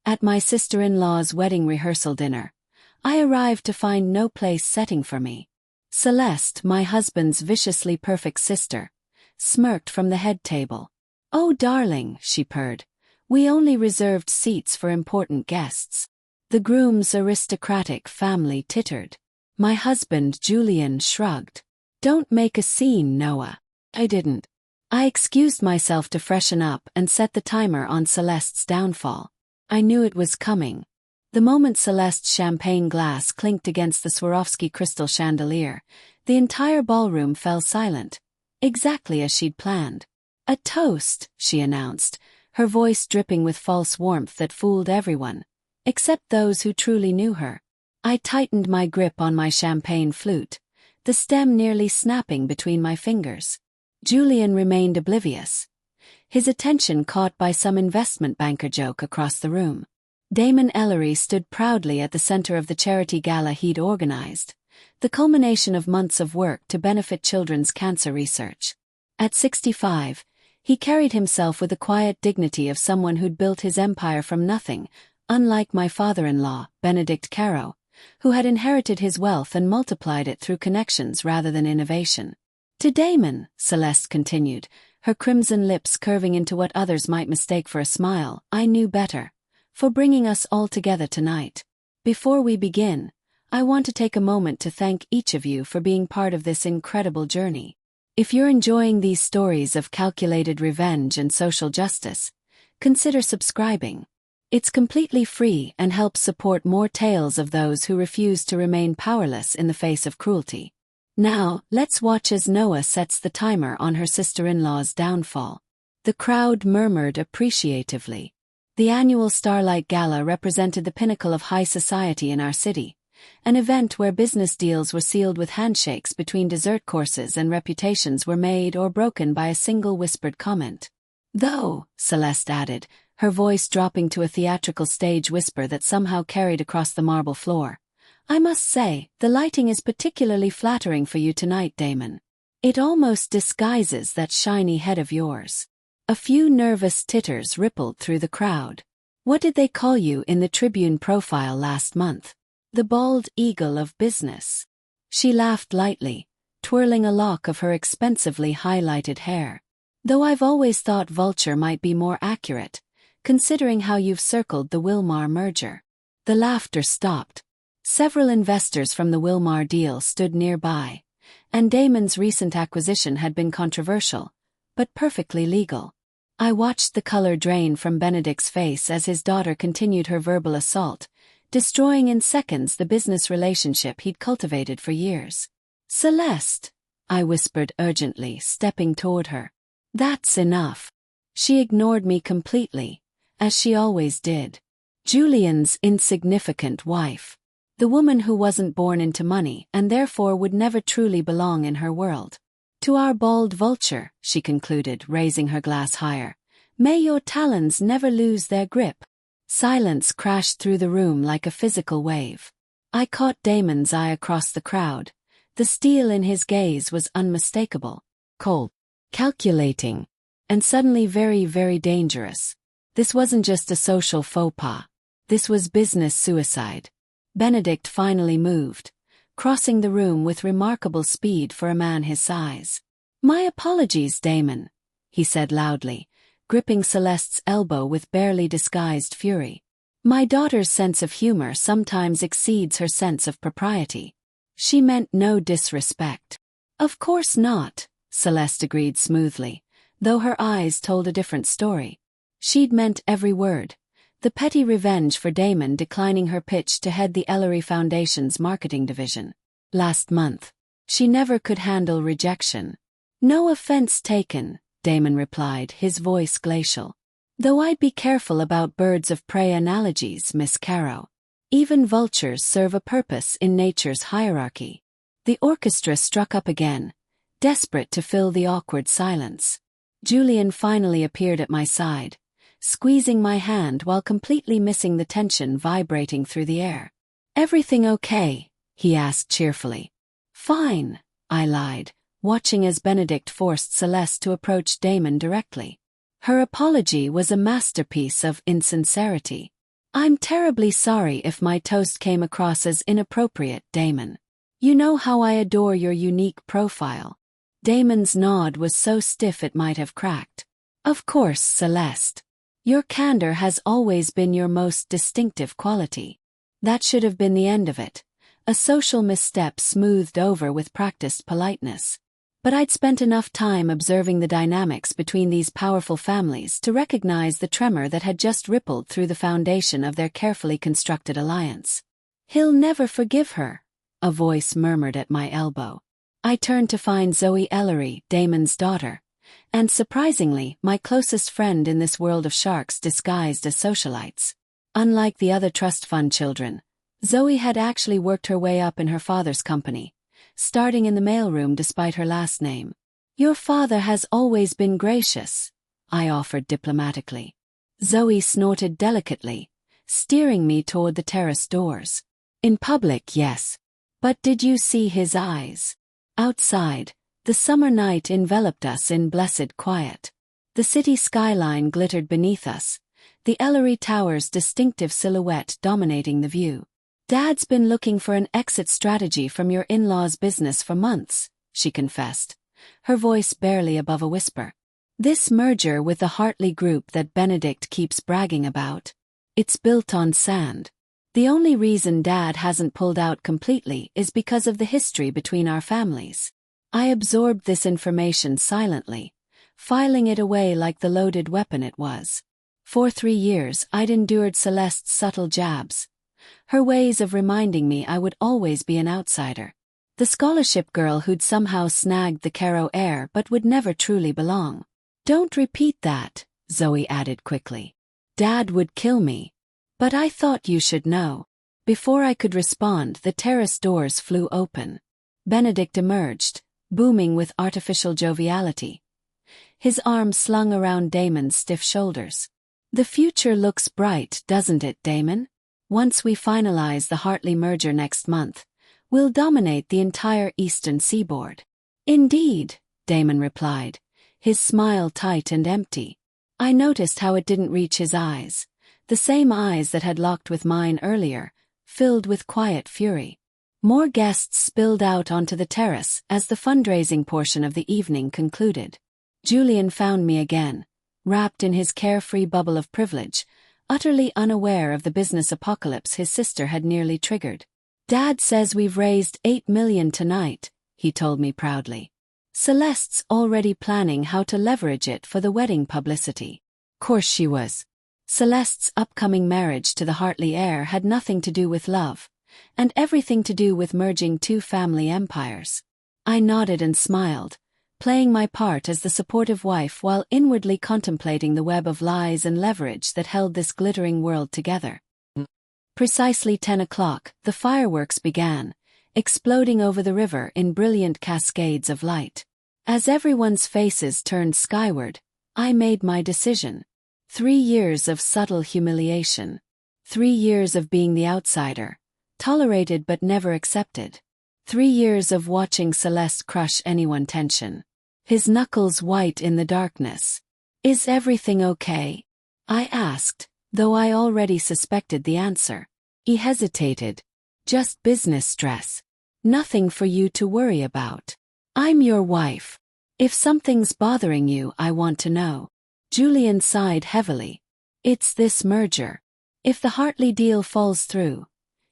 At my sister-in-law's wedding rehearsal dinner, I arrived to find no place setting for me. Celeste, my husband's viciously perfect sister, smirked from the head table. "Oh darling," she purred, "we only reserved seats for important guests." The groom's aristocratic family tittered. My husband, Julian, shrugged. "Don't make a scene, Noah." I didn't. I excused myself to freshen up and set the timer on Celeste's downfall. I knew it was coming. The moment Celeste's champagne glass clinked against the Swarovski crystal chandelier, the entire ballroom fell silent, exactly as she'd planned. "A toast," she announced, her voice dripping with false warmth that fooled everyone, except those who truly knew her. I tightened my grip on my champagne flute, the stem nearly snapping between my fingers. Julian remained oblivious, his attention caught by some investment banker joke across the room. Damon Ellery stood proudly at the center of the charity gala he'd organized, the culmination of months of work to benefit children's cancer research. At 65, he carried himself with the quiet dignity of someone who'd built his empire from nothing, unlike my father-in-law, Benedict Caro, who had inherited his wealth and multiplied it through connections rather than innovation. "To Damon," Celeste continued, her crimson lips curving into what others might mistake for a smile, "I knew better, for bringing us all together tonight. Before we begin, I want to take a moment to thank each of you for being part of this incredible journey. If you're enjoying these stories of calculated revenge and social justice, consider subscribing. It's completely free and helps support more tales of those who refuse to remain powerless in the face of cruelty. Now, let's watch as Noah sets the timer on her sister-in-law's downfall." The crowd murmured appreciatively. The annual Starlight Gala represented the pinnacle of high society in our city, an event where business deals were sealed with handshakes between dessert courses and reputations were made or broken by a single whispered comment. "Though," Celeste added, her voice dropping to a theatrical stage whisper that somehow carried across the marble floor, "I must say, the lighting is particularly flattering for you tonight, Damon. It almost disguises that shiny head of yours." A few nervous titters rippled through the crowd. "What did they call you in the Tribune profile last month? The bald eagle of business." She laughed lightly, twirling a lock of her expensively highlighted hair. "Though I've always thought vulture might be more accurate, considering how you've circled the Wilmar merger." The laughter stopped. Several investors from the Wilmar deal stood nearby, and Damon's recent acquisition had been controversial, but perfectly legal. I watched the color drain from Benedict's face as his daughter continued her verbal assault, destroying in seconds the business relationship he'd cultivated for years. "Celeste," I whispered urgently, stepping toward her. "That's enough." She ignored me completely, as she always did. Julian's insignificant wife. The woman who wasn't born into money and therefore would never truly belong in her world. "To our bald vulture," she concluded, raising her glass higher, "may your talons never lose their grip." Silence crashed through the room like a physical wave. I caught Damon's eye across the crowd. The steel in his gaze was unmistakable, cold, calculating, and suddenly very, very dangerous. This wasn't just a social faux pas. This was business suicide. Benedict finally moved, crossing the room with remarkable speed for a man his size. "My apologies, Damon," he said loudly, gripping Celeste's elbow with barely disguised fury. "My daughter's sense of humor sometimes exceeds her sense of propriety." She meant no disrespect. "Of course not," Celeste agreed smoothly, though her eyes told a different story. She'd meant every word. The petty revenge for Damon declining her pitch to head the Ellery Foundation's marketing division. Last month. She never could handle rejection. "No offense taken," Damon replied, his voice glacial. "Though I'd be careful about birds of prey analogies, Miss Caro. Even vultures serve a purpose in nature's hierarchy." The orchestra struck up again, desperate to fill the awkward silence. Julian finally appeared at my side, squeezing my hand while completely missing the tension vibrating through the air. "Everything okay?" he asked cheerfully. "Fine," I lied, watching as Benedict forced Celeste to approach Damon directly. Her apology was a masterpiece of insincerity. I'm terribly sorry if my toast came across as inappropriate, Damon. You know how I adore your unique profile. Damon's nod was so stiff it might have cracked. Of course, Celeste. Your candor has always been your most distinctive quality. That should have been the end of it. A social misstep smoothed over with practiced politeness. But I'd spent enough time observing the dynamics between these powerful families to recognize the tremor that had just rippled through the foundation of their carefully constructed alliance. He'll never forgive her, a voice murmured at my elbow. I turned to find Zoe Ellery, Damon's daughter, and surprisingly, my closest friend in this world of sharks disguised as socialites. Unlike the other trust fund children, Zoe had actually worked her way up in her father's company, starting in the mailroom despite her last name. Your father has always been gracious, I offered diplomatically. Zoe snorted delicately, steering me toward the terrace doors. In public, yes. But did you see his eyes? Outside, the summer night enveloped us in blessed quiet. The city skyline glittered beneath us, the Ellery Tower's distinctive silhouette dominating the view. Dad's been looking for an exit strategy from your in-laws' business for months, she confessed, her voice barely above a whisper. This merger with the Hartley Group that Benedict keeps bragging about. It's built on sand. The only reason Dad hasn't pulled out completely is because of the history between our families. I absorbed this information silently, filing it away like the loaded weapon it was. For 3 years I'd endured Celeste's subtle jabs, her ways of reminding me I would always be an outsider. The scholarship girl who'd somehow snagged the Caro heir but would never truly belong. Don't repeat that, Zoe added quickly. Dad would kill me. But I thought you should know. Before I could respond, the terrace doors flew open. Benedict emerged, booming with artificial joviality, his arm slung around Damon's stiff shoulders. The future looks bright, doesn't it, Damon? Once we finalize the Hartley merger next month, we'll dominate the entire eastern seaboard. Indeed, Damon replied, his smile tight and empty. I noticed how it didn't reach his eyes. The same eyes that had locked with mine earlier, filled with quiet fury. More guests spilled out onto the terrace as the fundraising portion of the evening concluded. Julian found me again, wrapped in his carefree bubble of privilege, utterly unaware of the business apocalypse his sister had nearly triggered. Dad says we've raised $8 million tonight, he told me proudly. Celeste's already planning how to leverage it for the wedding publicity. Course she was. Celeste's upcoming marriage to the Hartley heir had nothing to do with love, and everything to do with merging two family empires. I nodded and smiled, playing my part as the supportive wife while inwardly contemplating the web of lies and leverage that held this glittering world together. Precisely 10 o'clock, the fireworks began, exploding over the river in brilliant cascades of light. As everyone's faces turned skyward, I made my decision. 3 years of subtle humiliation. 3 years of being the outsider, tolerated but never accepted. 3 years of watching Celeste crush anyone tension. His knuckles white in the darkness. Is everything okay? I asked, though I already suspected the answer. He hesitated. Just business stress. Nothing for you to worry about. I'm your wife. If something's bothering you, I want to know. Julian sighed heavily. It's this merger. If the Hartley deal falls through,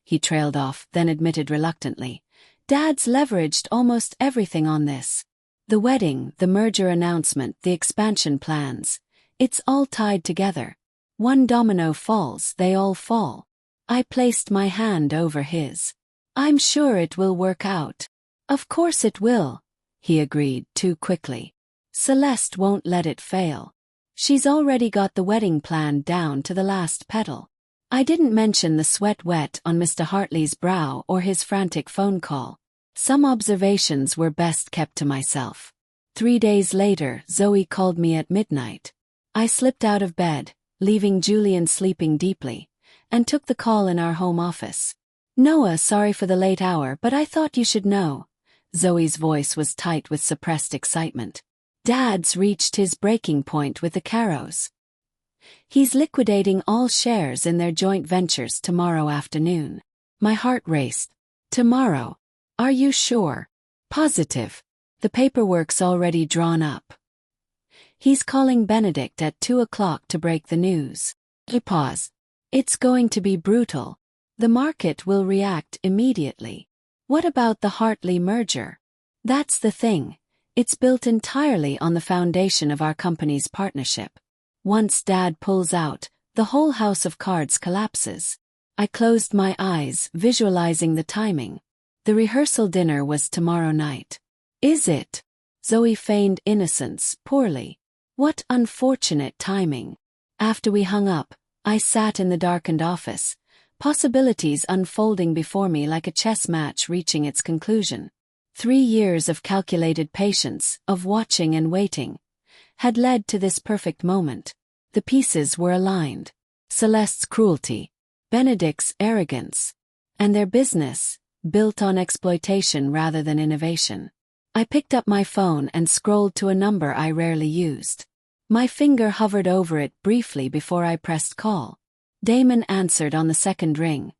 he trailed off, then admitted reluctantly. Dad's leveraged almost everything on this. The wedding, the merger announcement, the expansion plans. It's all tied together. One domino falls, they all fall. I placed my hand over his. I'm sure it will work out. Of course it will, he agreed too quickly. Celeste won't let it fail. She's already got the wedding plan down to the last petal. I didn't mention the sweat wet on Mr. Hartley's brow or his frantic phone call. Some observations were best kept to myself. 3 days later, Zoe called me at midnight. I slipped out of bed, leaving Julian sleeping deeply, and took the call in our home office. Noah, sorry for the late hour, but I thought you should know. Zoe's voice was tight with suppressed excitement. Dad's reached his breaking point with the Caros. He's liquidating all shares in their joint ventures tomorrow afternoon. My heart raced. Tomorrow? Are you sure? Positive. The paperwork's already drawn up. He's calling Benedict at 2 o'clock to break the news. He paused. It's going to be brutal. The market will react immediately. What about the Hartley merger? That's the thing. It's built entirely on the foundation of our company's partnership. Once Dad pulls out, the whole house of cards collapses. I closed my eyes, visualizing the timing. The rehearsal dinner was tomorrow night. Is it? Zoe feigned innocence, poorly. What unfortunate timing. After we hung up, I sat in the darkened office, possibilities unfolding before me like a chess match reaching its conclusion. 3 years of calculated patience, of watching and waiting, had led to this perfect moment. The pieces were aligned. Celeste's cruelty, Benedict's arrogance, and their business, built on exploitation rather than innovation. I picked up my phone and scrolled to a number I rarely used. My finger hovered over it briefly before I pressed call. Damon answered on the second ring,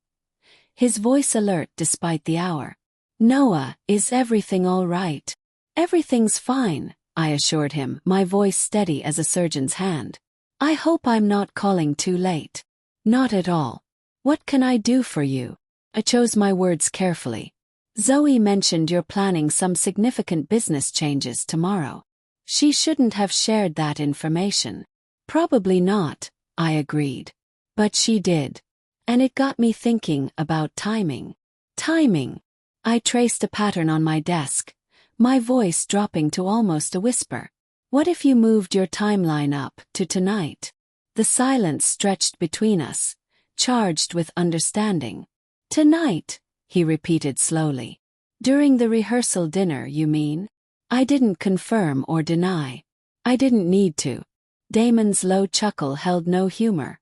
his voice alert despite the hour. Noah, is everything all right? Everything's fine, I assured him, my voice steady as a surgeon's hand. I hope I'm not calling too late. Not at all. What can I do for you? I chose my words carefully. Zoe mentioned you're planning some significant business changes tomorrow. She shouldn't have shared that information. Probably not, I agreed. But she did. And it got me thinking about timing. Timing. I traced a pattern on my desk, my voice dropping to almost a whisper. What if you moved your timeline up to tonight? The silence stretched between us, charged with understanding. Tonight, he repeated slowly. During the rehearsal dinner, you mean? I didn't confirm or deny. I didn't need to. Damon's low chuckle held no humor,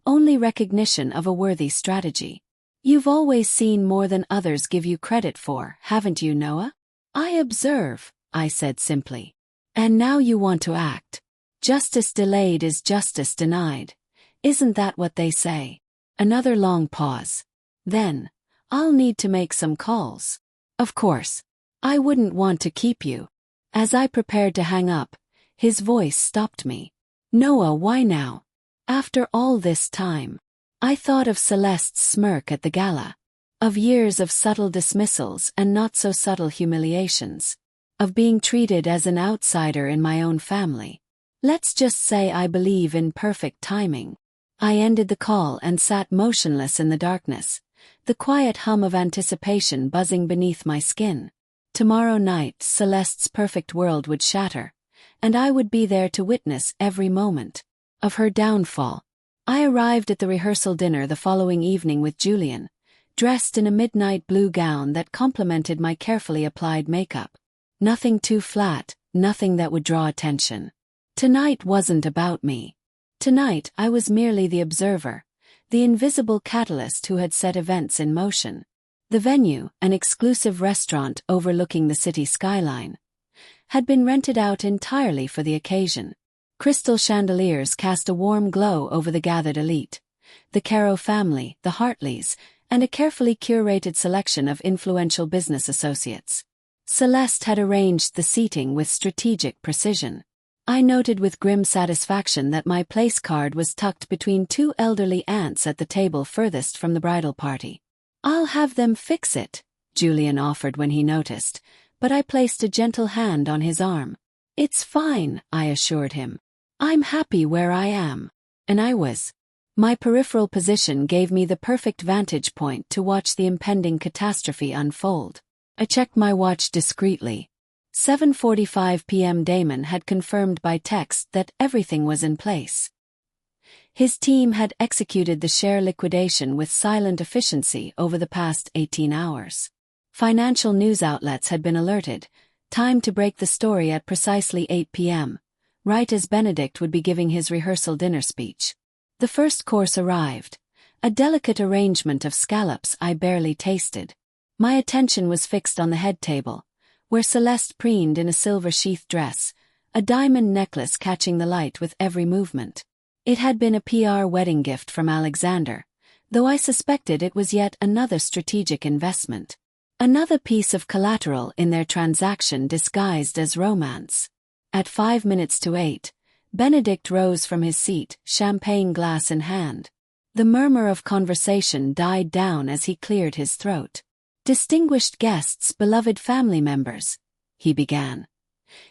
only recognition of a worthy strategy. You've always seen more than others give you credit for, haven't you, Noah? I observe, I said simply. And now you want to act. Justice delayed is justice denied. Isn't that what they say? Another long pause. Then, I'll need to make some calls. Of course. I wouldn't want to keep you. As I prepared to hang up, his voice stopped me. Noah, why now? After all this time. I thought of Celeste's smirk at the gala, of years of subtle dismissals and not so subtle humiliations, of being treated as an outsider in my own family. Let's just say I believe in perfect timing. I ended the call and sat motionless in the darkness, the quiet hum of anticipation buzzing beneath my skin. Tomorrow night, Celeste's perfect world would shatter, and I would be there to witness every moment of her downfall. I arrived at the rehearsal dinner the following evening with Julian, dressed in a midnight blue gown that complemented my carefully applied makeup. Nothing too flat, nothing that would draw attention. Tonight wasn't about me. Tonight I was merely the observer, the invisible catalyst who had set events in motion. The venue, an exclusive restaurant overlooking the city skyline, had been rented out entirely for the occasion. Crystal chandeliers cast a warm glow over the gathered elite, the Caro family, the Hartleys, and a carefully curated selection of influential business associates. Celeste had arranged the seating with strategic precision. I noted with grim satisfaction that my place card was tucked between 2 elderly aunts at the table furthest from the bridal party. I'll have them fix it, Julian offered when he noticed, but I placed a gentle hand on his arm. It's fine, I assured him. I'm happy where I am. And I was. My peripheral position gave me the perfect vantage point to watch the impending catastrophe unfold. I checked my watch discreetly. 7:45 p.m. Damon had confirmed by text that everything was in place. His team had executed the share liquidation with silent efficiency over the past 18 hours. Financial news outlets had been alerted, time to break the story at precisely 8 p.m., right as Benedict would be giving his rehearsal dinner speech. The first course arrived, a delicate arrangement of scallops I barely tasted. My attention was fixed on the head table, where Celeste preened in a silver sheath dress, a diamond necklace catching the light with every movement. It had been a PR wedding gift from Alexander, though I suspected it was yet another strategic investment. Another piece of collateral in their transaction disguised as romance. At 8:05, Benedict rose from his seat, champagne glass in hand. The murmur of conversation died down as he cleared his throat. "Distinguished guests, beloved family members," he began,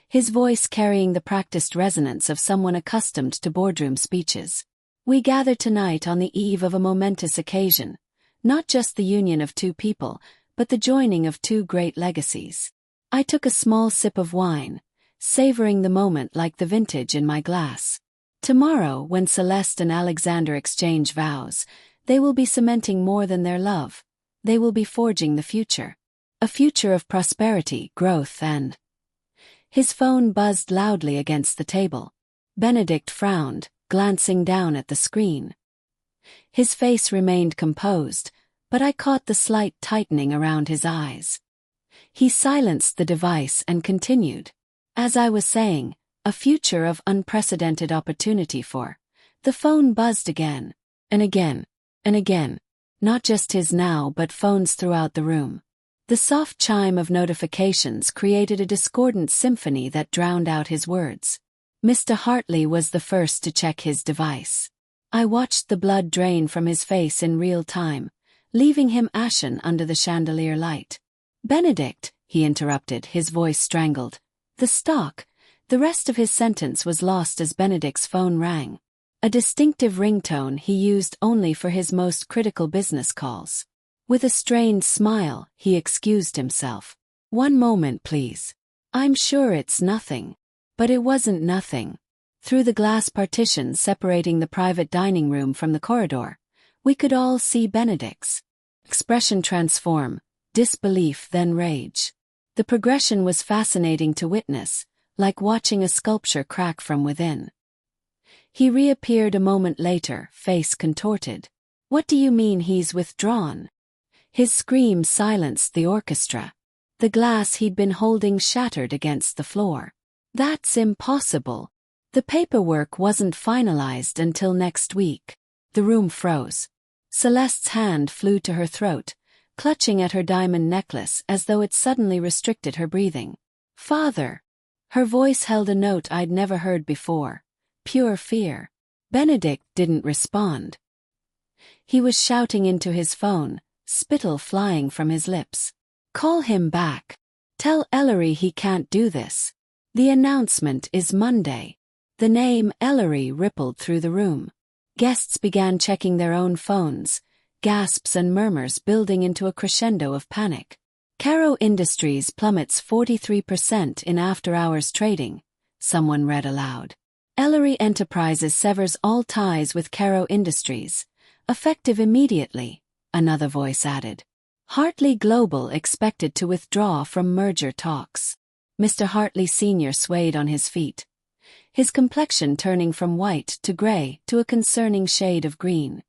his voice carrying the practiced resonance of someone accustomed to boardroom speeches. "We gather tonight on the eve of a momentous occasion, not just the union of two people, but the joining of two great legacies." I took a small sip of wine, savoring the moment like the vintage in my glass. Tomorrow, when Celeste and Alexander exchange vows, they will be cementing more than their love. They will be forging the future. A future of prosperity, growth, and... His phone buzzed loudly against the table. Benedict frowned, glancing down at the screen. His face remained composed, but I caught the slight tightening around his eyes. He silenced the device and continued. "As I was saying, a future of unprecedented opportunity for..." The phone buzzed again, and again, and again, not just his now but phones throughout the room. The soft chime of notifications created a discordant symphony that drowned out his words. Mr. Hartley was the first to check his device. I watched the blood drain from his face in real time, leaving him ashen under the chandelier light. "Benedict," he interrupted, his voice strangled. "The stock..." The rest of his sentence was lost as Benedict's phone rang. A distinctive ringtone he used only for his most critical business calls. With a strained smile, he excused himself. "One moment, please. I'm sure it's nothing." But it wasn't nothing. Through the glass partition separating the private dining room from the corridor, we could all see Benedict's expression transform, disbelief then rage. The progression was fascinating to witness, like watching a sculpture crack from within. He reappeared a moment later, face contorted. "What do you mean he's withdrawn?" His scream silenced the orchestra. The glass he'd been holding shattered against the floor. "That's impossible. The paperwork wasn't finalized until next week." The room froze. Celeste's hand flew to her throat, clutching at her diamond necklace as though it suddenly restricted her breathing. "Father!" Her voice held a note I'd never heard before. Pure fear. Benedict didn't respond. He was shouting into his phone, spittle flying from his lips. "Call him back. Tell Ellery he can't do this. The announcement is Monday." The name Ellery rippled through the room. Guests began checking their own phones, gasps and murmurs building into a crescendo of panic. "Caro Industries plummets 43% in after-hours trading," someone read aloud. "Ellery Enterprises severs all ties with Caro Industries, effective immediately," another voice added. "Hartley Global expected to withdraw from merger talks." Mr. Hartley Sr. swayed on his feet, his complexion turning from white to gray to a concerning shade of green.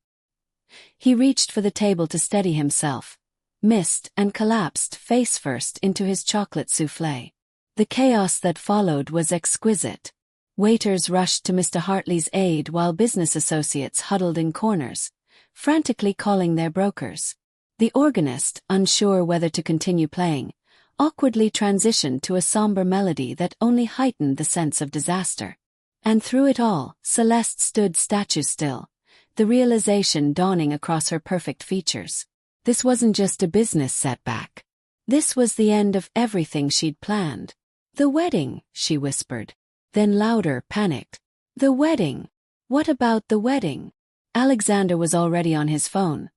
He reached for the table to steady himself, missed and collapsed face first into his chocolate soufflé. The chaos that followed was exquisite. Waiters rushed to Mr. Hartley's aid while business associates huddled in corners, frantically calling their brokers. The organist, unsure whether to continue playing, awkwardly transitioned to a somber melody that only heightened the sense of disaster. And through it all, Celeste stood statue still, the realization dawning across her perfect features. This wasn't just a business setback. This was the end of everything she'd planned. "The wedding," she whispered. Then louder, panicked. "The wedding! What about the wedding?" Alexander was already on his phone,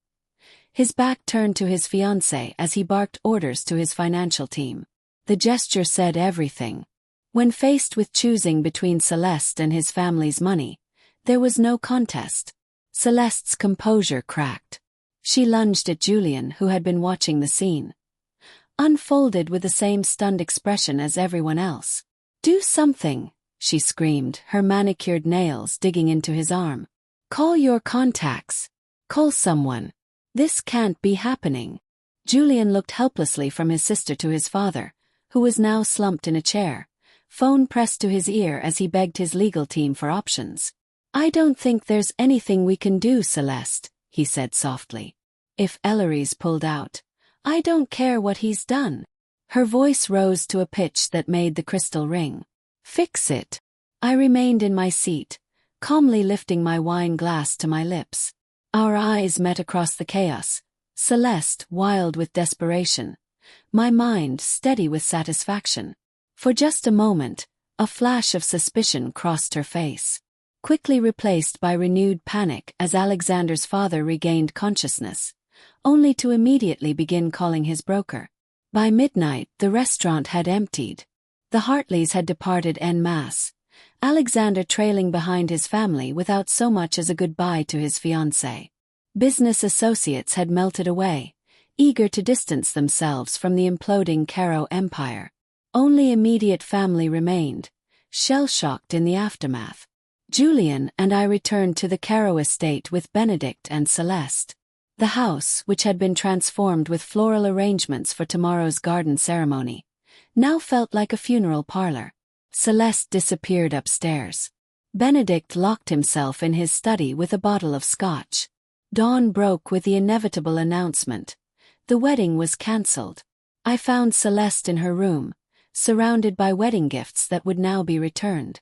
his back turned to his fiancée as he barked orders to his financial team. The gesture said everything. When faced with choosing between Celeste and his family's money, there was no contest. Celeste's composure cracked. She lunged at Julian, who had been watching the scene, unfolded with the same stunned expression as everyone else. "Do something," she screamed, her manicured nails digging into his arm. "Call your contacts. Call someone. This can't be happening." Julian looked helplessly from his sister to his father, who was now slumped in a chair, phone pressed to his ear as he begged his legal team for options. I don't think there's anything we can do, Celeste, he said softly. If Ellery's pulled out, I don't care what he's done. Her voice rose to a pitch that made the crystal ring. Fix it. I remained in my seat, calmly lifting my wine glass to my lips. Our eyes met across the chaos, Celeste wild with desperation, my mind steady with satisfaction. For just a moment, a flash of suspicion crossed her face, quickly replaced by renewed panic as Alexander's father regained consciousness, only to immediately begin calling his broker. By midnight, the restaurant had emptied. The Hartleys had departed en masse, Alexander trailing behind his family without so much as a goodbye to his fiancée. Business associates had melted away, eager to distance themselves from the imploding Caro empire. Only immediate family remained, shell-shocked in the aftermath. Julian and I returned to the Caro estate with Benedict and Celeste. The house, which had been transformed with floral arrangements for tomorrow's garden ceremony, now felt like a funeral parlor. Celeste disappeared upstairs. Benedict locked himself in his study with a bottle of scotch. Dawn broke with the inevitable announcement. The wedding was cancelled. I found Celeste in her room, surrounded by wedding gifts that would now be returned.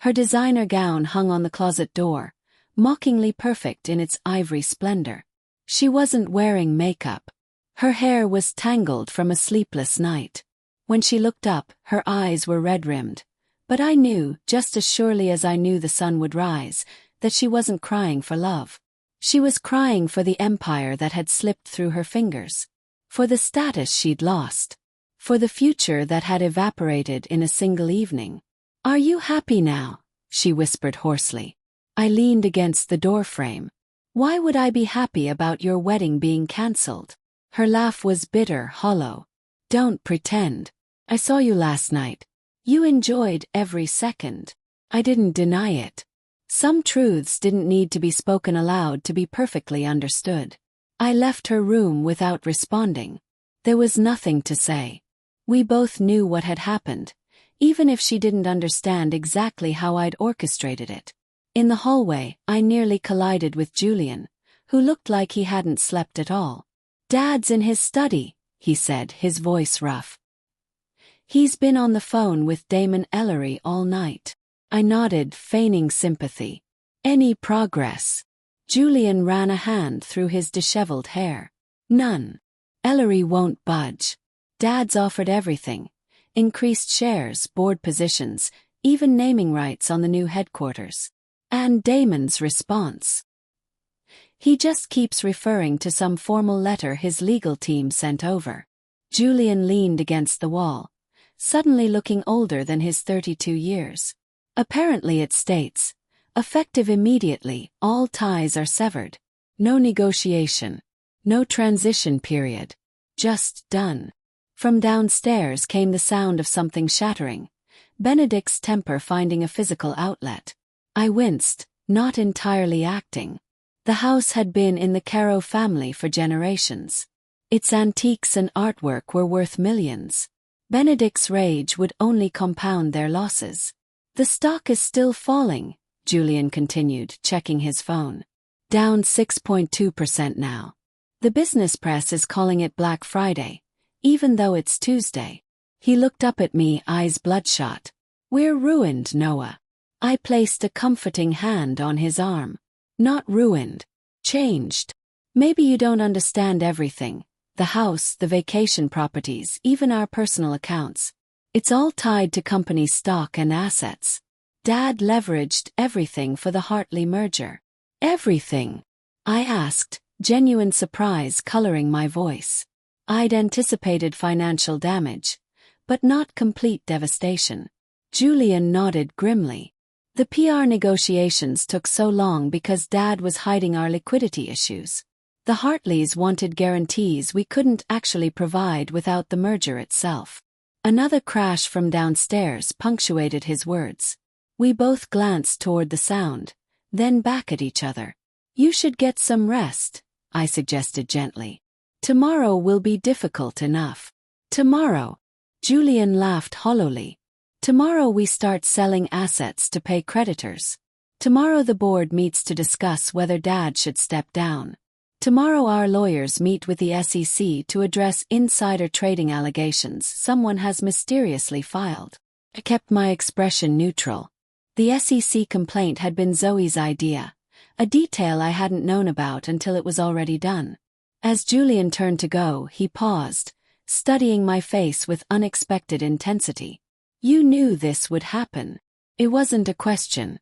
Her designer gown hung on the closet door, mockingly perfect in its ivory splendor. She wasn't wearing makeup. Her hair was tangled from a sleepless night. When she looked up, her eyes were red-rimmed. But I knew, just as surely as I knew the sun would rise, that she wasn't crying for love. She was crying for the empire that had slipped through her fingers. For the status she'd lost. For the future that had evaporated in a single evening. "Are you happy now?" she whispered hoarsely. I leaned against the doorframe. "Why would I be happy about your wedding being cancelled?" Her laugh was bitter, hollow. "Don't pretend. I saw you last night. You enjoyed every second." I didn't deny it. Some truths didn't need to be spoken aloud to be perfectly understood. I left her room without responding. There was nothing to say. We both knew what had happened, even if she didn't understand exactly how I'd orchestrated it. In the hallway, I nearly collided with Julian, who looked like he hadn't slept at all. "Dad's in his study," he said, his voice rough. "He's been on the phone with Damon Ellery all night." I nodded, feigning sympathy. "Any progress?" Julian ran a hand through his disheveled hair. "None. Ellery won't budge. Dad's offered everything. Increased shares, board positions, even naming rights on the new headquarters. And Damon's response? He just keeps referring to some formal letter his legal team sent over." Julian leaned against the wall, suddenly looking older than his 32 years. "Apparently it states, effective immediately, all ties are severed. No negotiation. No transition period. Just done." From downstairs came the sound of something shattering, Benedict's temper finding a physical outlet. I winced, not entirely acting. The house had been in the Caro family for generations. Its antiques and artwork were worth millions. Benedict's rage would only compound their losses. "The stock is still falling," Julian continued, checking his phone. "Down 6.2% now. The business press is calling it Black Friday, even though it's Tuesday." He looked up at me, eyes bloodshot. "We're ruined, Noah." I placed a comforting hand on his arm. "Not ruined. Changed. Maybe you don't understand everything. The house, the vacation properties, even our personal accounts. It's all tied to company stock and assets. Dad leveraged everything for the Hartley merger." "Everything?" I asked, genuine surprise coloring my voice. I'd anticipated financial damage, but not complete devastation. Julian nodded grimly. "The PR negotiations took so long because Dad was hiding our liquidity issues. The Hartleys wanted guarantees we couldn't actually provide without the merger itself." Another crash from downstairs punctuated his words. We both glanced toward the sound, then back at each other. "You should get some rest," I suggested gently. "Tomorrow will be difficult enough." "Tomorrow?" Julian laughed hollowly. "Tomorrow we start selling assets to pay creditors." Tomorrow the board meets to discuss whether Dad should step down. Tomorrow our lawyers meet with the SEC to address insider trading allegations someone has mysteriously filed. I kept my expression neutral. The SEC complaint had been Zoe's idea, a detail I hadn't known about until it was already done. As Julian turned to go, he paused, studying my face with unexpected intensity. You knew this would happen. It wasn't a question.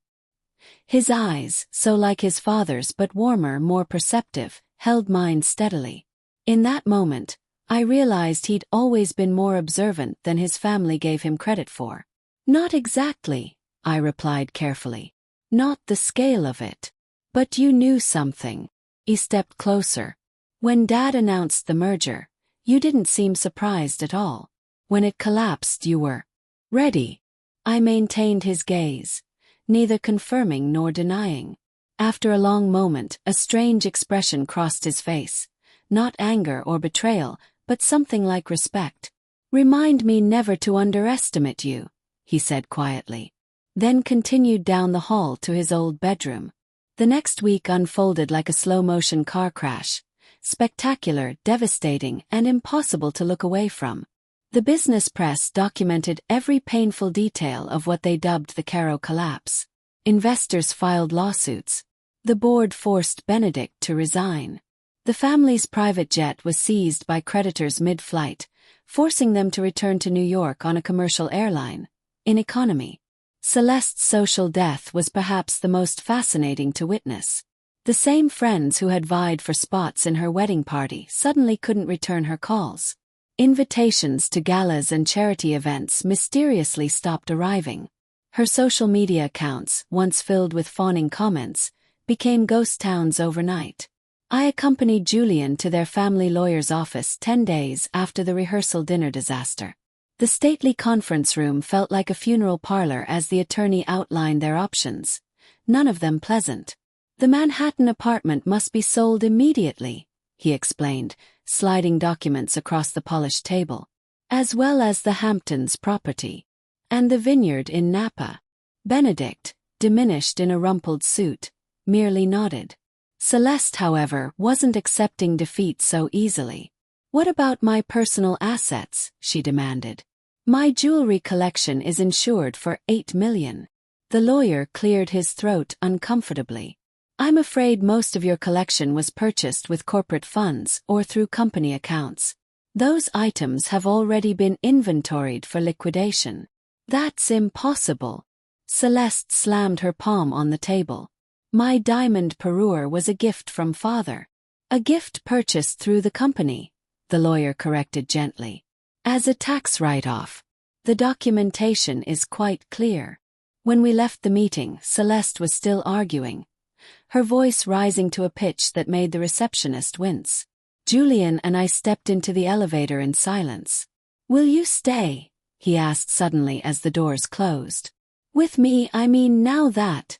His eyes, so like his father's but warmer, more perceptive, held mine steadily. In that moment, I realized he'd always been more observant than his family gave him credit for. Not exactly, I replied carefully. Not the scale of it. But you knew something. He stepped closer. When Dad announced the merger, you didn't seem surprised at all. When it collapsed, you were ready. I maintained his gaze, neither confirming nor denying. After a long moment, a strange expression crossed his face. Not anger or betrayal, but something like respect. Remind me never to underestimate you, he said quietly. Then continued down the hall to his old bedroom. The next week unfolded like a slow-motion car crash. Spectacular, devastating, and impossible to look away from. The business press documented every painful detail of what they dubbed the Caro collapse. Investors filed lawsuits. The board forced Benedict to resign. The family's private jet was seized by creditors mid-flight, forcing them to return to New York on a commercial airline, in economy. Celeste's social death was perhaps the most fascinating to witness. The same friends who had vied for spots in her wedding party suddenly couldn't return her calls. Invitations to galas and charity events mysteriously stopped arriving. Her social media accounts, once filled with fawning comments, became ghost towns overnight. I accompanied Julian to their family lawyer's office 10 days after the rehearsal dinner disaster. The stately conference room felt like a funeral parlor as the attorney outlined their options, none of them pleasant. The Manhattan apartment must be sold immediately, he explained, sliding documents across the polished table, as well as the Hamptons property. And the vineyard in Napa. Benedict, diminished in a rumpled suit, merely nodded. Celeste, however, wasn't accepting defeat so easily. What about my personal assets? She demanded. My jewelry collection is insured for $8 million. The lawyer cleared his throat uncomfortably. I'm afraid most of your collection was purchased with corporate funds or through company accounts. Those items have already been inventoried for liquidation. That's impossible. Celeste slammed her palm on the table. My diamond parure was a gift from father. A gift purchased through the company, the lawyer corrected gently. As a tax write-off. The documentation is quite clear. When we left the meeting, Celeste was still arguing, her voice rising to a pitch that made the receptionist wince. Julian and I stepped into the elevator in silence. Will you stay? He asked suddenly as the doors closed. With me, I mean now that.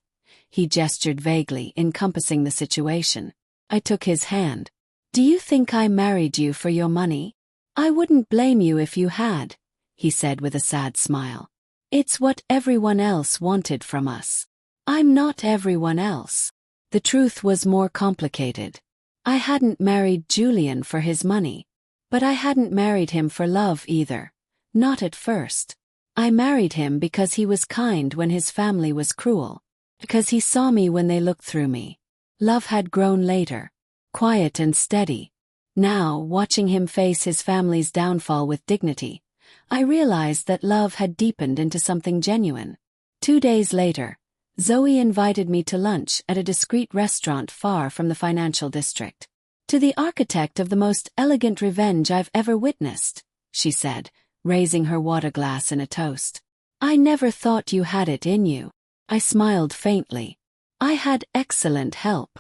He gestured vaguely, encompassing the situation. I took his hand. Do you think I married you for your money? I wouldn't blame you if you had, he said with a sad smile. It's what everyone else wanted from us. I'm not everyone else. The truth was more complicated. I hadn't married Julian for his money. But I hadn't married him for love either. Not at first. I married him because he was kind when his family was cruel. Because he saw me when they looked through me. Love had grown later. Quiet and steady. Now, watching him face his family's downfall with dignity, I realized that love had deepened into something genuine. 2 days later, Zoe invited me to lunch at a discreet restaurant far from the financial district. To the architect of the most elegant revenge I've ever witnessed, she said, raising her water glass in a toast. I never thought you had it in you. I smiled faintly. I had excellent help.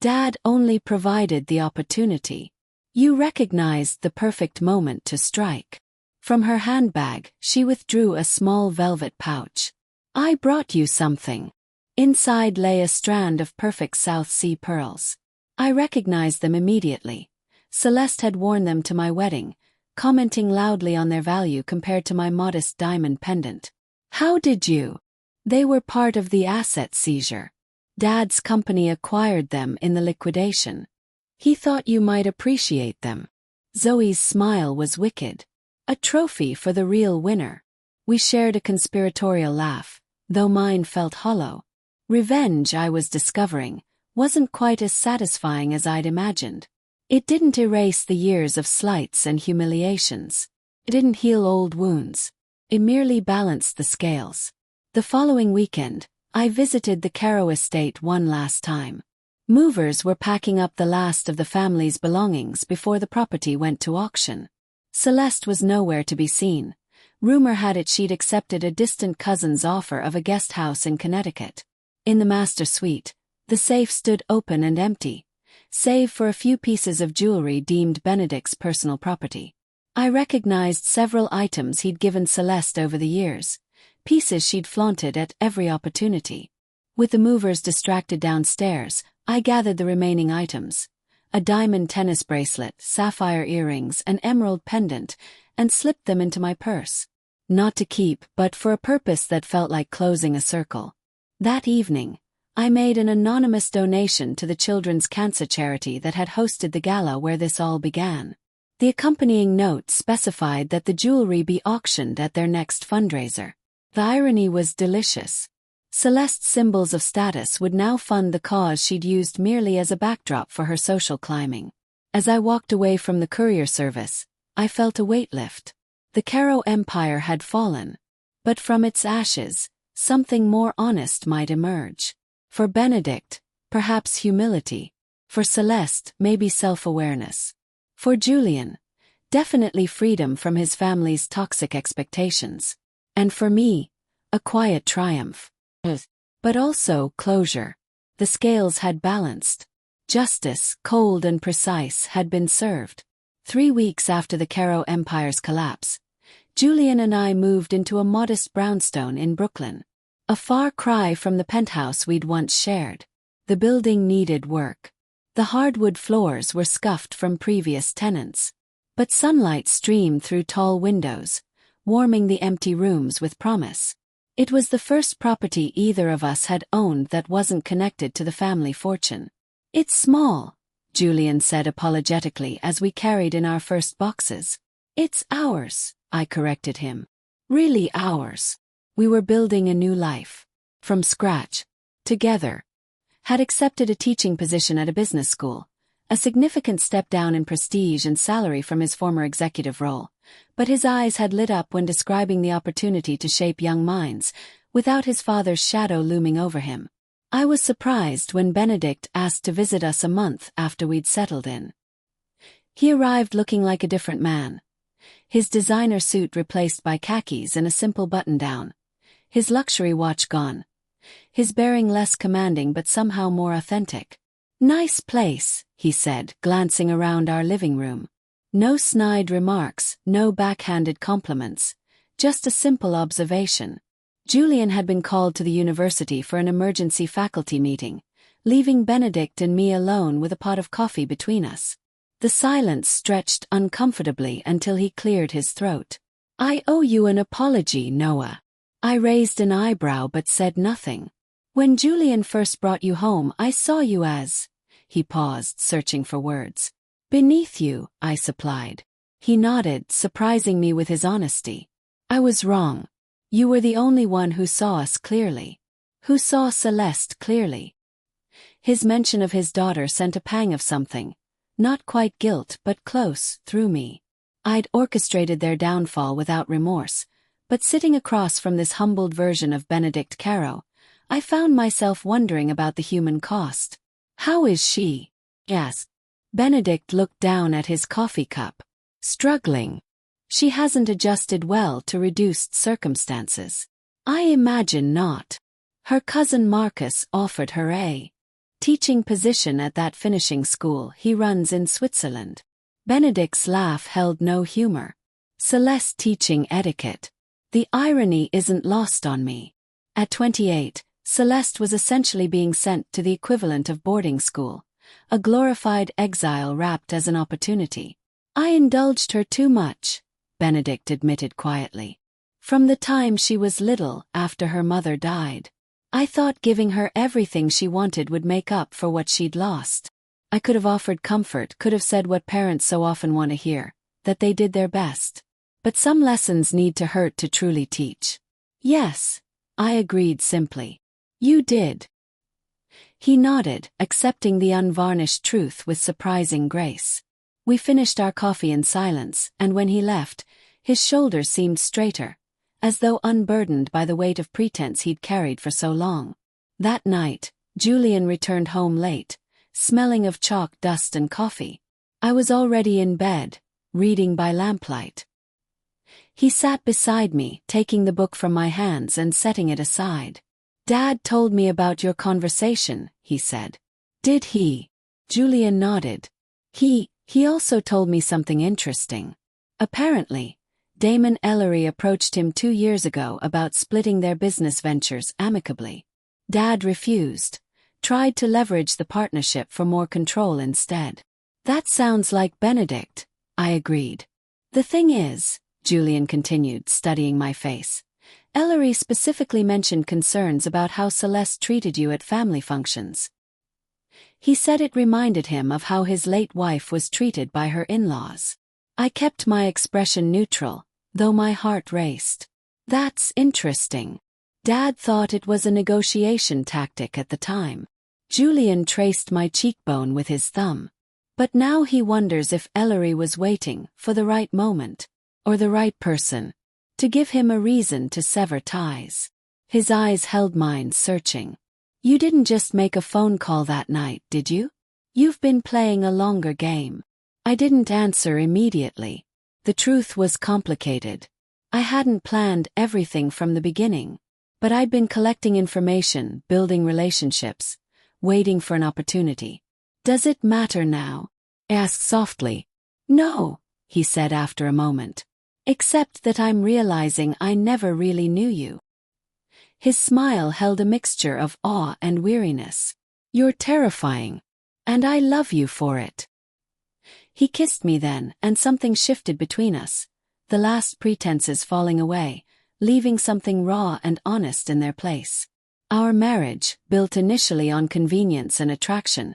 Dad only provided the opportunity. You recognized the perfect moment to strike. From her handbag, she withdrew a small velvet pouch. I brought you something. Inside lay a strand of perfect South Sea pearls. I recognized them immediately. Celeste had worn them to my wedding, commenting loudly on their value compared to my modest diamond pendant. How did you? They were part of the asset seizure. Dad's company acquired them in the liquidation. He thought you might appreciate them. Zoe's smile was wicked. A trophy for the real winner. We shared a conspiratorial laugh, though mine felt hollow. Revenge, I was discovering, wasn't quite as satisfying as I'd imagined. It didn't erase the years of slights and humiliations. It didn't heal old wounds. It merely balanced the scales. The following weekend, I visited the Caro estate one last time. Movers were packing up the last of the family's belongings before the property went to auction. Celeste was nowhere to be seen. Rumor had it she'd accepted a distant cousin's offer of a guest house in Connecticut. In the master suite, the safe stood open and empty, save for a few pieces of jewelry deemed Benedict's personal property. I recognized several items he'd given Celeste over the years, pieces she'd flaunted at every opportunity. With the movers distracted downstairs, I gathered the remaining items: a diamond tennis bracelet, sapphire earrings, an emerald pendant, and slipped them into my purse. Not to keep, but for a purpose that felt like closing a circle. That evening, I made an anonymous donation to the Children's Cancer Charity that had hosted the gala where this all began. The accompanying note specified that the jewelry be auctioned at their next fundraiser. The irony was delicious. Celeste's symbols of status would now fund the cause she'd used merely as a backdrop for her social climbing. As I walked away from the courier service, I felt a weight lift. The Caro Empire had fallen, but from its ashes, something more honest might emerge. For Benedict, perhaps humility. For Celeste, maybe self-awareness. For Julian, definitely freedom from his family's toxic expectations. And for me, a quiet triumph. But also closure. The scales had balanced. Justice, cold and precise, had been served. 3 weeks after the Caro Empire's collapse, Julian and I moved into a modest brownstone in Brooklyn. A far cry from the penthouse we'd once shared. The building needed work. The hardwood floors were scuffed from previous tenants. But sunlight streamed through tall windows, warming the empty rooms with promise. It was the first property either of us had owned that wasn't connected to the family fortune. "It's small," Julian said apologetically as we carried in our first boxes. "It's ours," I corrected him. "Really ours." We were building a new life. From scratch. Together. Had accepted a teaching position at a business school, a significant step down in prestige and salary from his former executive role, but his eyes had lit up when describing the opportunity to shape young minds, without his father's shadow looming over him. I was surprised when Benedict asked to visit us a month after we'd settled in. He arrived looking like a different man. His designer suit replaced by khakis and a simple button-down. His luxury watch gone. His bearing less commanding but somehow more authentic. "Nice place," he said, glancing around our living room. No snide remarks, no backhanded compliments, just a simple observation. Julian had been called to the university for an emergency faculty meeting, leaving Benedict and me alone with a pot of coffee between us. The silence stretched uncomfortably until he cleared his throat. "I owe you an apology, Noah." I raised an eyebrow but said nothing. "When Julian first brought you home, I saw you as..." He paused, searching for words. "Beneath you," I supplied. He nodded, surprising me with his honesty. "I was wrong. You were the only one who saw us clearly. Who saw Celeste clearly." His mention of his daughter sent a pang of something, not quite guilt but close, through me. I'd orchestrated their downfall without remorse, but sitting across from this humbled version of Benedict Caro, I found myself wondering about the human cost. "How is she?" asked. Benedict looked down at his coffee cup. "Struggling. She hasn't adjusted well to reduced circumstances." "I imagine not. Her cousin Marcus offered her a teaching position at that finishing school he runs in Switzerland." Benedict's laugh held no humor. "Celeste teaching etiquette. The irony isn't lost on me." At 28, Celeste was essentially being sent to the equivalent of boarding school, a glorified exile wrapped as an opportunity. "I indulged her too much," Benedict admitted quietly. "From the time she was little after her mother died. I thought giving her everything she wanted would make up for what she'd lost. I could have offered comfort, could have said what parents so often want to hear, that they did their best. But some lessons need to hurt to truly teach. Yes, I agreed simply. You did. He nodded, accepting the unvarnished truth with surprising grace. We finished our coffee in silence, and when he left, his shoulders seemed straighter, as though unburdened by the weight of pretense he'd carried for so long. That night, Julian returned home late, smelling of chalk dust and coffee. I was already in bed, reading by lamplight. He sat beside me, taking the book from my hands and setting it aside. "Dad told me about your conversation," he said. "Did he?" Julian nodded. He also told me something interesting. Apparently, Damon Ellery approached him 2 years ago about splitting their business ventures amicably. Dad refused, tried to leverage the partnership for more control instead. "That sounds like Benedict," I agreed. "The thing is," Julian continued, studying my face, "Ellery specifically mentioned concerns about how Celeste treated you at family functions. He said it reminded him of how his late wife was treated by her in-laws." I kept my expression neutral, though my heart raced. "That's interesting." Dad thought it was a negotiation tactic at the time. Julian traced my cheekbone with his thumb. But now he wonders if Ellery was waiting for the right moment, or the right person, to give him a reason to sever ties. His eyes held mine, searching. "You didn't just make a phone call that night, did you? You've been playing a longer game." I didn't answer immediately. The truth was complicated. I hadn't planned everything from the beginning, but I'd been collecting information, building relationships, waiting for an opportunity. "Does it matter now?" I asked softly. "No," he said after a moment. "Except that I'm realizing I never really knew you." His smile held a mixture of awe and weariness. "You're terrifying. And I love you for it." He kissed me then, and something shifted between us, the last pretenses falling away, leaving something raw and honest in their place. Our marriage, built initially on convenience and attraction,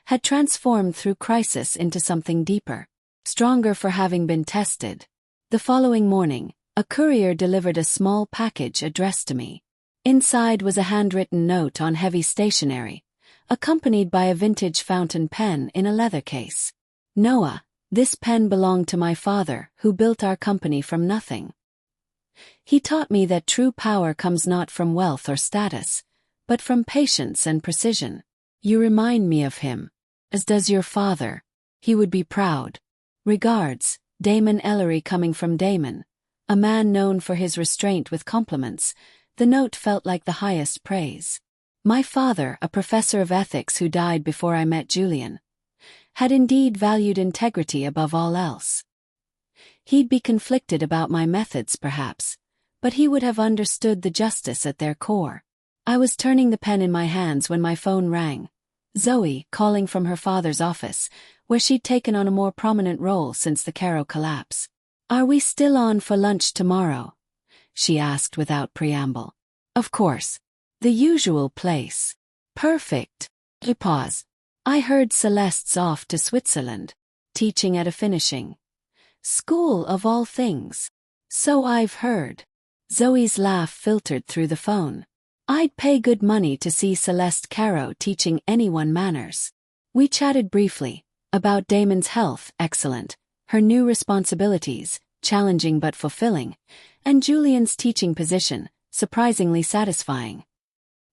had transformed through crisis into something deeper, stronger for having been tested. The following morning, a courier delivered a small package addressed to me. Inside was a handwritten note on heavy stationery, accompanied by a vintage fountain pen in a leather case. "Noah, this pen belonged to my father, who built our company from nothing. He taught me that true power comes not from wealth or status, but from patience and precision. You remind me of him, as does your father. He would be proud. Regards, Damon Ellery." Coming from Damon, a man known for his restraint with compliments, the note felt like the highest praise. My father, a professor of ethics who died before I met Julian, had indeed valued integrity above all else. He'd be conflicted about my methods perhaps, but he would have understood the justice at their core. I was turning the pen in my hands when my phone rang. Zoe, calling from her father's office, where she'd taken on a more prominent role since the Caro collapse. "Are we still on for lunch tomorrow?" she asked without preamble. "Of course. The usual place." "Perfect." A pause. "I heard Celeste's off to Switzerland, teaching at a finishing school of all things." "So I've heard." Zoe's laugh filtered through the phone. "I'd pay good money to see Celeste Caro teaching anyone manners." We chatted briefly, about Damon's health, excellent, her new responsibilities, challenging but fulfilling, and Julian's teaching position, surprisingly satisfying.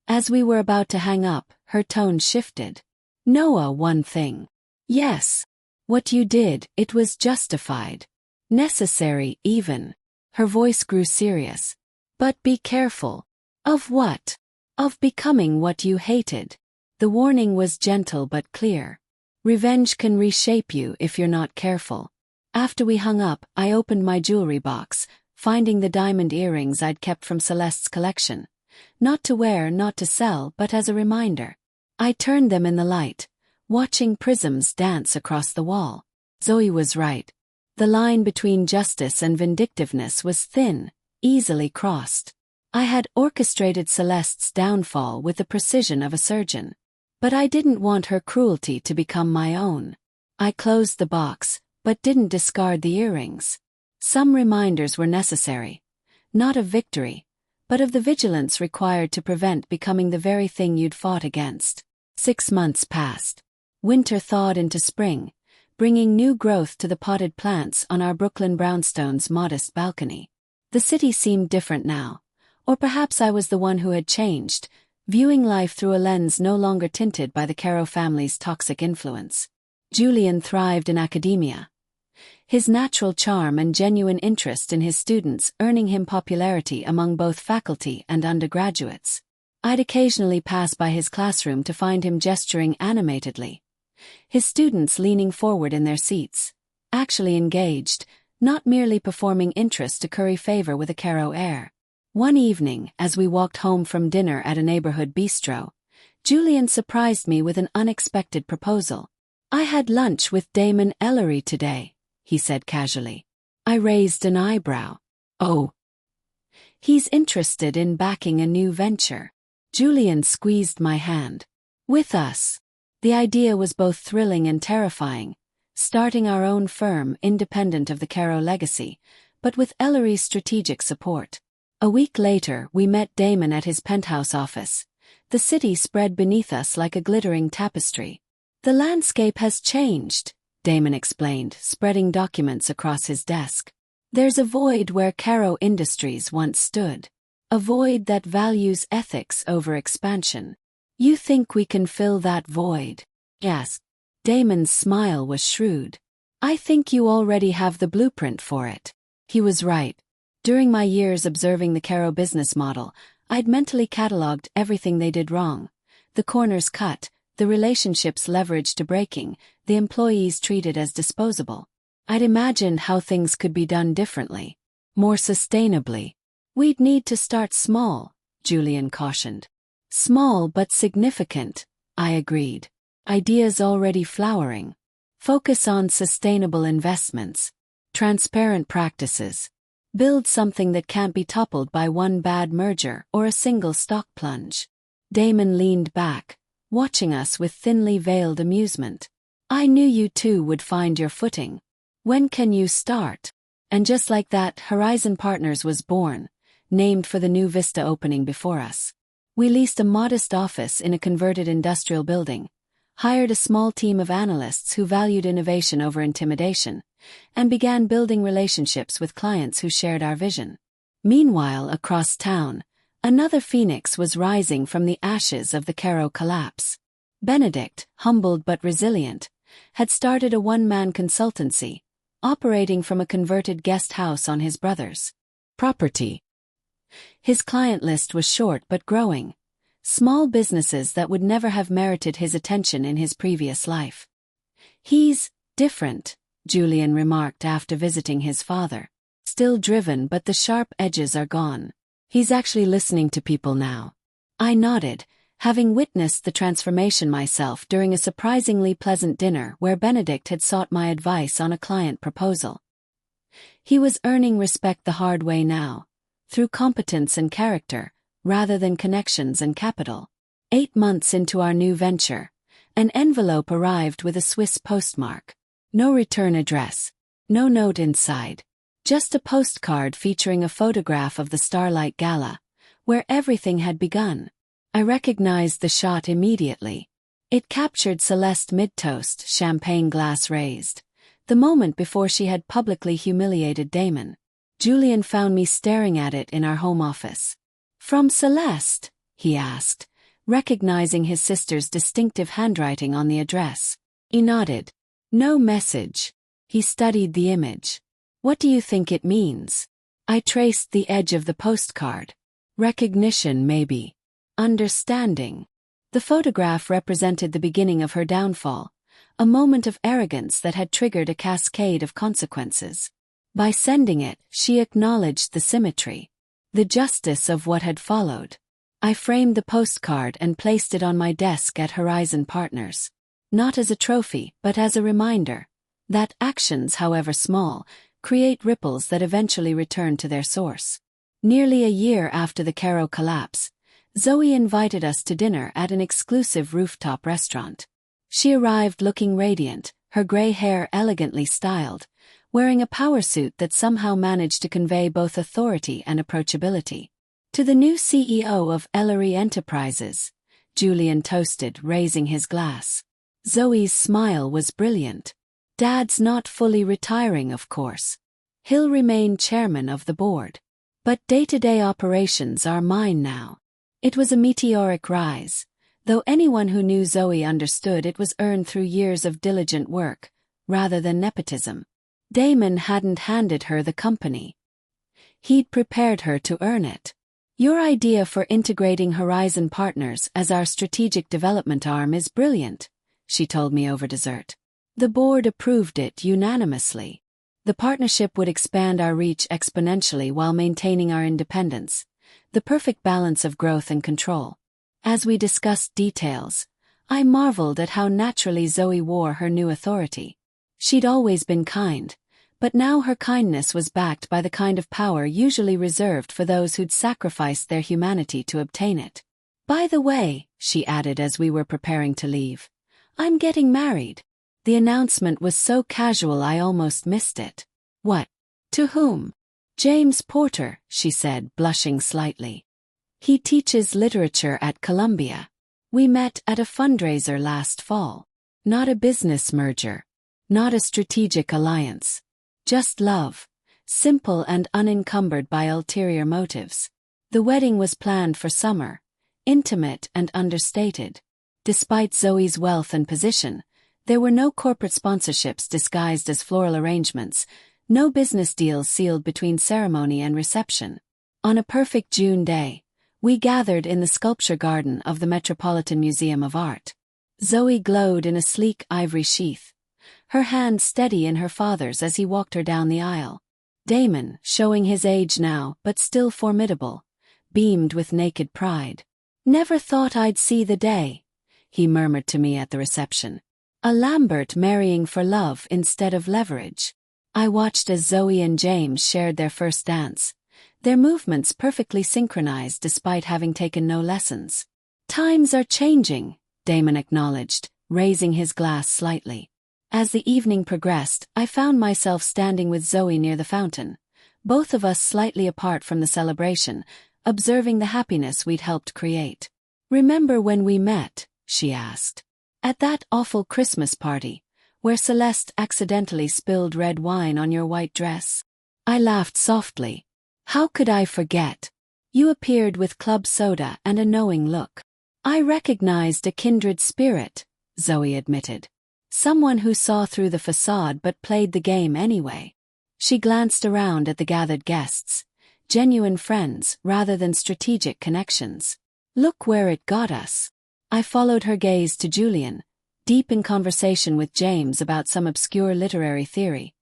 As we were about to hang up, her tone shifted. "Noah, one thing. Yes. What you did, it was justified. Necessary, even." Her voice grew serious. "But be careful." "Of what?" "Of becoming what you hated." The warning was gentle but clear. Revenge can reshape you if you're not careful. After we hung up, I opened my jewelry box, finding the diamond earrings I'd kept from Celeste's collection. Not to wear, not to sell, but as a reminder. I turned them in the light, watching prisms dance across the wall. Zoe was right. The line between justice and vindictiveness was thin, easily crossed. I had orchestrated Celeste's downfall with the precision of a surgeon. But I didn't want her cruelty to become my own. I closed the box, but didn't discard the earrings. Some reminders were necessary. Not of victory, but of the vigilance required to prevent becoming the very thing you'd fought against. 6 months passed. Winter thawed into spring, bringing new growth to the potted plants on our Brooklyn brownstone's modest balcony. The city seemed different now, or perhaps I was the one who had changed, viewing life through a lens no longer tinted by the Caro family's toxic influence. Julian thrived in academia. His natural charm and genuine interest in his students earning him popularity among both faculty and undergraduates. I'd occasionally pass by his classroom to find him gesturing animatedly. His students leaning forward in their seats, actually engaged, not merely performing interest to curry favor with a Caro heir. One evening, as we walked home from dinner at a neighborhood bistro, Julian surprised me with an unexpected proposal. "I had lunch with Damon Ellery today," he said casually. I raised an eyebrow. "Oh. He's interested in backing a new venture." Julian squeezed my hand. "With us." The idea was both thrilling and terrifying, starting our own firm independent of the Caro legacy, but with Ellery's strategic support. A week later, we met Damon at his penthouse office. The city spread beneath us like a glittering tapestry. "The landscape has changed," Damon explained, spreading documents across his desk. "There's a void where Caro Industries once stood. A void that values ethics over expansion. You think we can fill that void?" "Yes." Damon's smile was shrewd. "I think you already have the blueprint for it." He was right. During my years observing the Caro business model, I'd mentally catalogued everything they did wrong. The corners cut, the relationships leveraged to breaking, the employees treated as disposable. I'd imagined how things could be done differently, more sustainably. "We'd need to start small," Julian cautioned. "Small but significant," I agreed. "Ideas already flowering. Focus on sustainable investments, transparent practices. Build something that can't be toppled by one bad merger or a single stock plunge." Damon leaned back, watching us with thinly veiled amusement. "I knew you two would find your footing. When can you start?" And just like that, Horizon Partners was born, named for the new vista opening before us. We leased a modest office in a converted industrial building, hired a small team of analysts who valued innovation over intimidation, and began building relationships with clients who shared our vision. Meanwhile, across town, another phoenix was rising from the ashes of the Caro collapse. Benedict, humbled but resilient, had started a one-man consultancy, operating from a converted guest house on his brother's property. His client list was short but growing, small businesses that would never have merited his attention in his previous life. "He's different," Julian remarked after visiting his father. "Still driven, but the sharp edges are gone. He's actually listening to people now." I nodded, having witnessed the transformation myself during a surprisingly pleasant dinner where Benedict had sought my advice on a client proposal. He was earning respect the hard way now, through competence and character, rather than connections and capital. 8 months into our new venture, an envelope arrived with a Swiss postmark. No return address, no note inside, just a postcard featuring a photograph of the Starlight Gala, where everything had begun. I recognized the shot immediately. It captured Celeste mid-toast, champagne glass raised, the moment before she had publicly humiliated Damon. Julian found me staring at it in our home office. "From Celeste?" he asked, recognizing his sister's distinctive handwriting on the address. He nodded. "No message." He studied the image. "What do you think it means?" I traced the edge of the postcard. "Recognition, maybe. Understanding." The photograph represented the beginning of her downfall, a moment of arrogance that had triggered a cascade of consequences. By sending it, she acknowledged the symmetry, the justice of what had followed. I framed the postcard and placed it on my desk at Horizon Partners. Not as a trophy, but as a reminder that actions, however small, create ripples that eventually return to their source. Nearly a year after the Caro collapse, Zoe invited us to dinner at an exclusive rooftop restaurant. She arrived looking radiant, her gray hair elegantly styled, wearing a power suit that somehow managed to convey both authority and approachability. To the new CEO of Ellery Enterprises, Julian toasted, raising his glass. Zoe's smile was brilliant. Dad's not fully retiring, of course. He'll remain chairman of the board. But day-to-day operations are mine now. It was a meteoric rise, though anyone who knew Zoe understood it was earned through years of diligent work, rather than nepotism. Damon hadn't handed her the company. He'd prepared her to earn it. Your idea for integrating Horizon Partners as our strategic development arm is brilliant, she told me over dessert. The board approved it unanimously. The partnership would expand our reach exponentially while maintaining our independence, the perfect balance of growth and control. As we discussed details, I marveled at how naturally Zoe wore her new authority. She'd always been kind, but now her kindness was backed by the kind of power usually reserved for those who'd sacrificed their humanity to obtain it. By the way, she added as we were preparing to leave, I'm getting married. The announcement was so casual I almost missed it. What? To whom? James Porter, she said, blushing slightly. He teaches literature at Columbia. We met at a fundraiser last fall. Not a business merger. Not a strategic alliance. Just love. Simple and unencumbered by ulterior motives. The wedding was planned for summer. Intimate and understated. Despite Zoe's wealth and position, there were no corporate sponsorships disguised as floral arrangements, no business deals sealed between ceremony and reception. On a perfect June day, we gathered in the sculpture garden of the Metropolitan Museum of Art. Zoe glowed in a sleek ivory sheath, her hand steady in her father's as he walked her down the aisle. Damon, showing his age now but still formidable, beamed with naked pride. Never thought I'd see the day, he murmured to me at the reception. A Lambert marrying for love instead of leverage. I watched as Zoe and James shared their first dance, their movements perfectly synchronized despite having taken no lessons. Times are changing, Damon acknowledged, raising his glass slightly. As the evening progressed, I found myself standing with Zoe near the fountain, both of us slightly apart from the celebration, observing the happiness we'd helped create. Remember when we met? She asked. At that awful Christmas party, where Celeste accidentally spilled red wine on your white dress? I laughed softly. How could I forget? You appeared with club soda and a knowing look. I recognized a kindred spirit, Zoe admitted. Someone who saw through the facade but played the game anyway. She glanced around at the gathered guests, genuine friends rather than strategic connections. Look where it got us. I followed her gaze to Julian, deep in conversation with James about some obscure literary theory,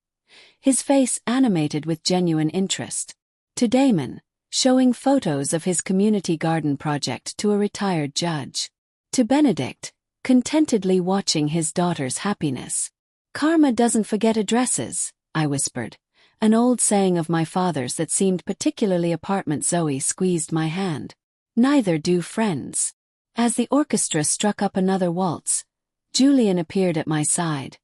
his face animated with genuine interest. To Damon, showing photos of his community garden project to a retired judge. To Benedict, contentedly watching his daughter's happiness. Karma doesn't forget addresses, I whispered, an old saying of my father's that seemed particularly apartment. Zoe squeezed my hand. Neither do friends. As the orchestra struck up another waltz, Julian appeared at my side,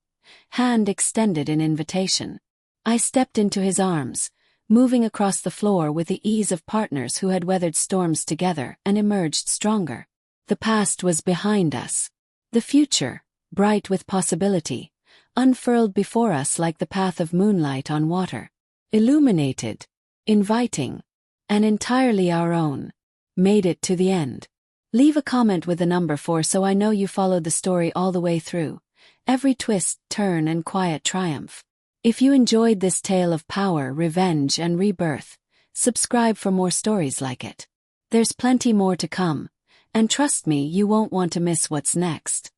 hand extended in invitation. I stepped into his arms, moving across the floor with the ease of partners who had weathered storms together and emerged stronger. The past was behind us. The future, bright with possibility, unfurled before us like the path of moonlight on water. Illuminated, inviting, and entirely our own. Made it to the end. Leave a comment with the number 4 so I know you followed the story all the way through. Every twist, turn and quiet triumph. If you enjoyed this tale of power, revenge and rebirth, subscribe for more stories like it. There's plenty more to come, and trust me, you won't want to miss what's next.